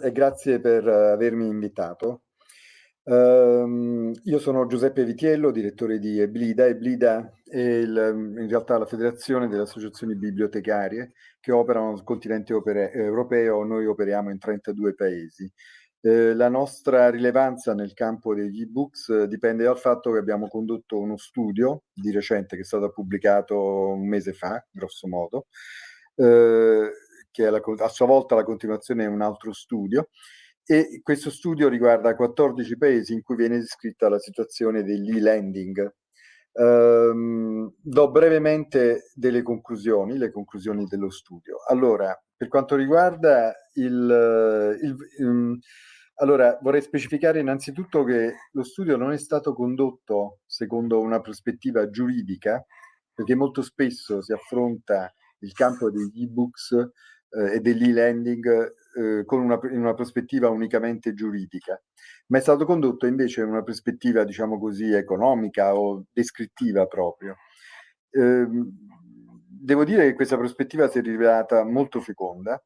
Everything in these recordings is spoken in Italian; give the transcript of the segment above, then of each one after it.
e grazie per avermi invitato. Io sono Giuseppe Vitiello, direttore di Eblida. Eblida è in realtà la federazione delle associazioni bibliotecarie che operano sul continente europeo. Noi operiamo in 32 paesi. La nostra rilevanza nel campo degli ebooks dipende dal fatto che abbiamo condotto uno studio di recente che è stato pubblicato un mese fa, grosso modo, che è a sua volta la continuazione di un altro studio, e questo studio riguarda 14 paesi in cui viene descritta la situazione dell'e-lending. Do brevemente delle conclusioni, le conclusioni dello studio. Allora, per quanto riguarda allora, vorrei specificare innanzitutto che lo studio non è stato condotto secondo una prospettiva giuridica, perché molto spesso si affronta il campo degli ebooks e dell'e-lending in una prospettiva unicamente giuridica, ma è stato condotto invece in una prospettiva, diciamo così, economica o descrittiva proprio. Devo dire che questa prospettiva si è rivelata molto feconda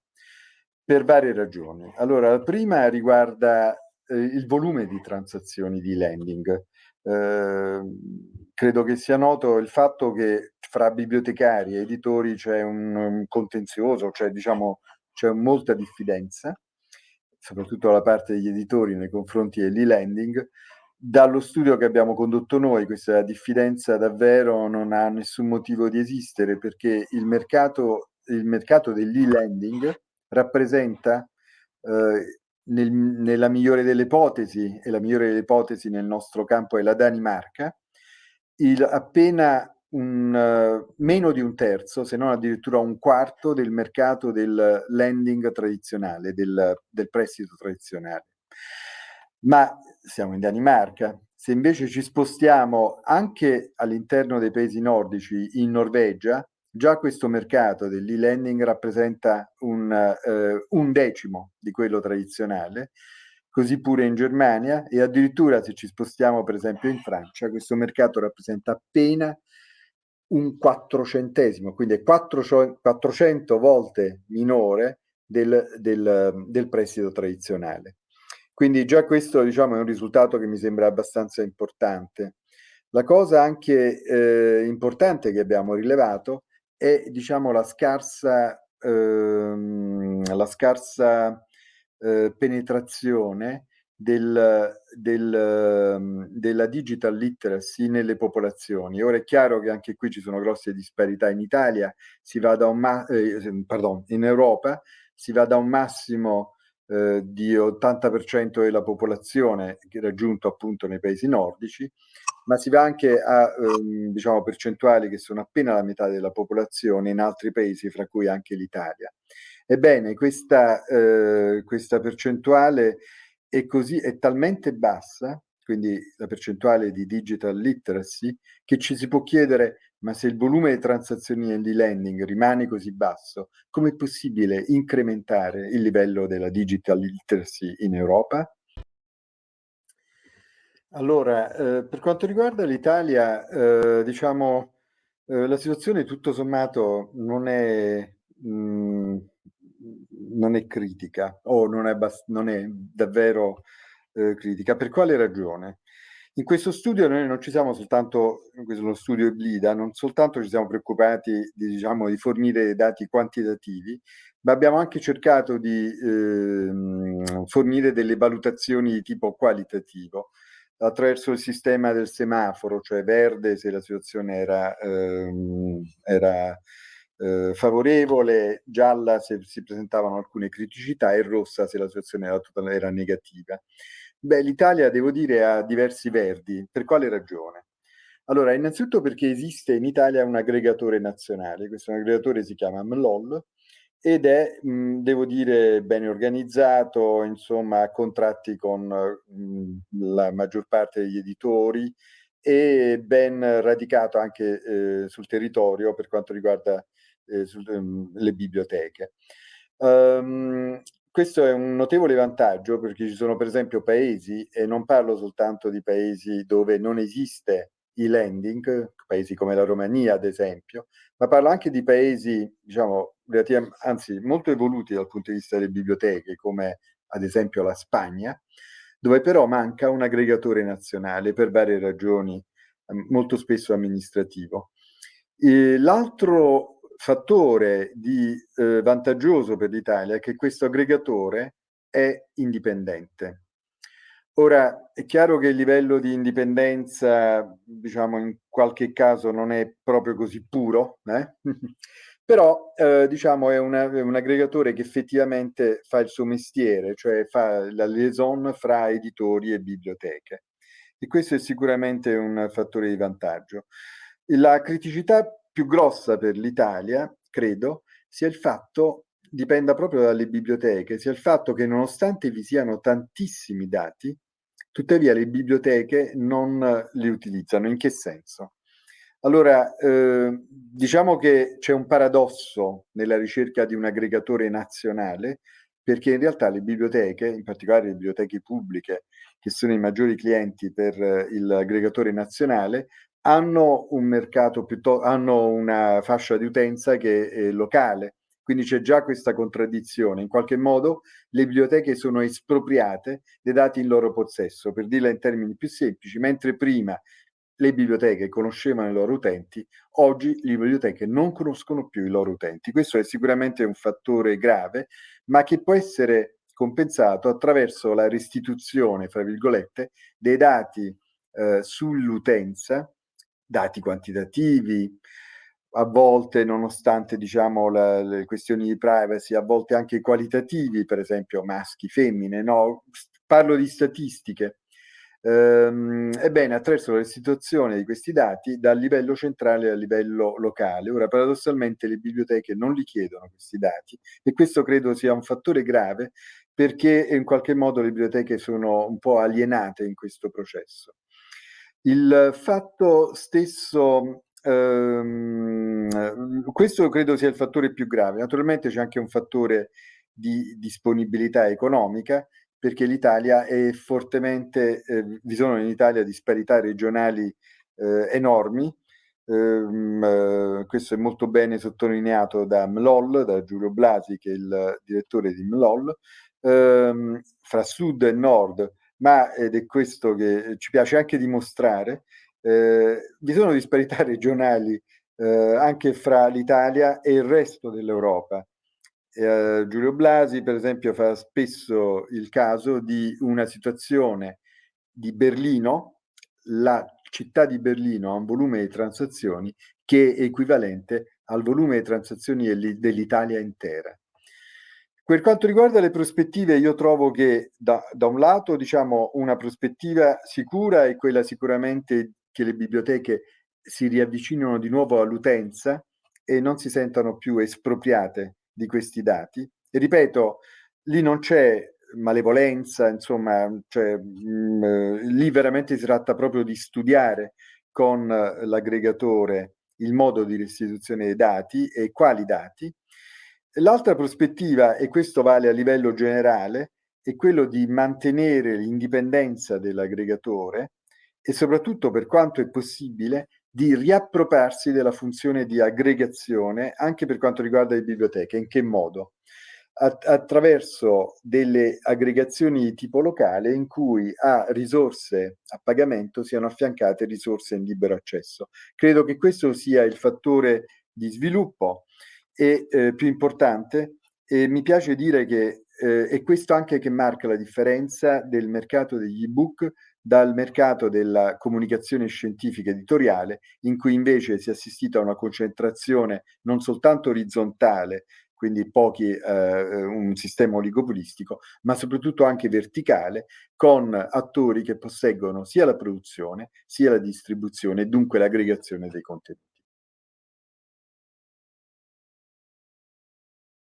per varie ragioni. Allora, la prima riguarda il volume di transazioni di lending. Credo che sia noto il fatto che fra bibliotecari e editori c'è un contenzioso, cioè diciamo c'è molta diffidenza, soprattutto da parte degli editori nei confronti dell'e-lending. Dallo studio che abbiamo condotto noi, questa diffidenza davvero non ha nessun motivo di esistere, perché il mercato dell'e-lending rappresenta, nella migliore delle ipotesi, e la migliore delle ipotesi nel nostro campo è la Danimarca, appena meno di un terzo, se non addirittura un quarto del mercato del lending tradizionale, del prestito tradizionale. Ma siamo in Danimarca. Se invece ci spostiamo anche all'interno dei paesi nordici, in Norvegia, già questo mercato dell'e-lending rappresenta un decimo di quello tradizionale, così pure in Germania, e addirittura se ci spostiamo per esempio in Francia, questo mercato rappresenta appena un quattrocentesimo, quindi è 400 volte minore del prestito tradizionale. Quindi già questo, diciamo, è un risultato che mi sembra abbastanza importante. La cosa anche importante che abbiamo rilevato è, diciamo, la scarsa penetrazione della digital literacy nelle popolazioni. Ora è chiaro che anche qui ci sono grosse disparità. In Italia si va da in Europa si va da un massimo di 80% della popolazione che è raggiunto appunto nei paesi nordici, ma si va anche a diciamo percentuali che sono appena la metà della popolazione in altri paesi, fra cui anche l'Italia. Ebbene, questa percentuale è talmente bassa, quindi la percentuale di digital literacy, che ci si può chiedere: ma se il volume di transazioni di lending rimane così basso, com'è possibile incrementare il livello della digital literacy in Europa? Allora, per quanto riguarda l'Italia, diciamo, la situazione tutto sommato non è critica, o non è davvero critica. Per quale ragione? In questo studio noi non ci siamo soltanto, in questo studio Eblida, non soltanto ci siamo preoccupati diciamo, di fornire dati quantitativi, ma abbiamo anche cercato di fornire delle valutazioni di tipo qualitativo attraverso il sistema del semaforo, cioè verde se la situazione era favorevole, gialla se si presentavano alcune criticità e rossa se la situazione era negativa. Beh, l'Italia, devo dire, ha diversi verdi. Per quale ragione? Allora, innanzitutto perché esiste in Italia un aggregatore nazionale, questo aggregatore si chiama MLOL ed è, devo dire, bene organizzato, insomma, ha contratti con la maggior parte degli editori e ben radicato anche sul territorio per quanto riguarda le biblioteche. Questo è un notevole vantaggio perché ci sono per esempio paesi, e non parlo soltanto di paesi dove non esiste e-lending, paesi come la Romania ad esempio, ma parlo anche di paesi, diciamo, anzi molto evoluti dal punto di vista delle biblioteche, come ad esempio la Spagna, dove però manca un aggregatore nazionale per varie ragioni, molto spesso amministrativo. L'altro fattore vantaggioso per l'Italia è che questo aggregatore è indipendente. Ora, è chiaro che il livello di indipendenza, diciamo, in qualche caso non è proprio così puro, però diciamo è un aggregatore che effettivamente fa il suo mestiere, cioè fa la liaison fra editori e biblioteche. E questo è sicuramente un fattore di vantaggio. La criticità più grossa per l'Italia, credo, sia il fatto, dipenda proprio dalle biblioteche, sia il fatto che nonostante vi siano tantissimi dati, tuttavia le biblioteche non li utilizzano. In che senso? Allora, diciamo che c'è un paradosso nella ricerca di un aggregatore nazionale, perché in realtà le biblioteche, in particolare le biblioteche pubbliche, che sono i maggiori clienti per l'aggregatore nazionale, hanno un mercato hanno una fascia di utenza che è locale, quindi c'è già questa contraddizione. In qualche modo le biblioteche sono espropriate dei dati in loro possesso, per dirla in termini più semplici, mentre prima le biblioteche conoscevano i loro utenti, oggi le biblioteche non conoscono più i loro utenti. Questo è sicuramente un fattore grave, ma che può essere compensato attraverso la restituzione, fra virgolette, dei dati sull'utenza, dati quantitativi, a volte nonostante diciamo le questioni di privacy, a volte anche qualitativi, per esempio maschi, femmine, no? Parlo di statistiche. Ebbene, attraverso la restituzione di questi dati dal livello centrale al livello locale. Ora, paradossalmente, le biblioteche non li chiedono questi dati e questo credo sia un fattore grave perché in qualche modo le biblioteche sono un po' alienate in questo processo. Il fatto stesso, questo credo sia il fattore più grave. Naturalmente c'è anche un fattore di disponibilità economica, perché l'Italia è fortemente, vi sono in Italia disparità regionali enormi. Questo è molto bene sottolineato da MLOL, da Giulio Blasi, che è il direttore di MLOL, fra sud e nord, ma ed è questo che ci piace anche dimostrare, vi sono disparità regionali anche fra l'Italia e il resto dell'Europa. Giulio Blasi, per esempio, fa spesso il caso di una situazione di Berlino, la città di Berlino ha un volume di transazioni che è equivalente al volume di transazioni dell'Italia intera. Per quanto riguarda le prospettive, io trovo che da un lato, diciamo, una prospettiva sicura è quella sicuramente che le biblioteche si riavvicinano di nuovo all'utenza e non si sentano più espropriate di questi dati. E ripeto, lì non c'è malevolenza, insomma, cioè, lì veramente si tratta proprio di studiare con l'aggregatore il modo di restituzione dei dati e quali dati. L'altra prospettiva, e questo vale a livello generale, è quello di mantenere l'indipendenza dell'aggregatore e soprattutto, per quanto è possibile, di riappropriarsi della funzione di aggregazione anche per quanto riguarda le biblioteche. In che modo? Attraverso delle aggregazioni di tipo locale in cui a risorse a pagamento siano affiancate risorse in libero accesso. Credo che questo sia il fattore di sviluppo e più importante, e mi piace dire che è questo anche che marca la differenza del mercato degli ebook dal mercato della comunicazione scientifica editoriale, in cui invece si è assistito a una concentrazione non soltanto orizzontale, quindi un sistema oligopolistico, ma soprattutto anche verticale, con attori che posseggono sia la produzione sia la distribuzione e dunque l'aggregazione dei contenuti.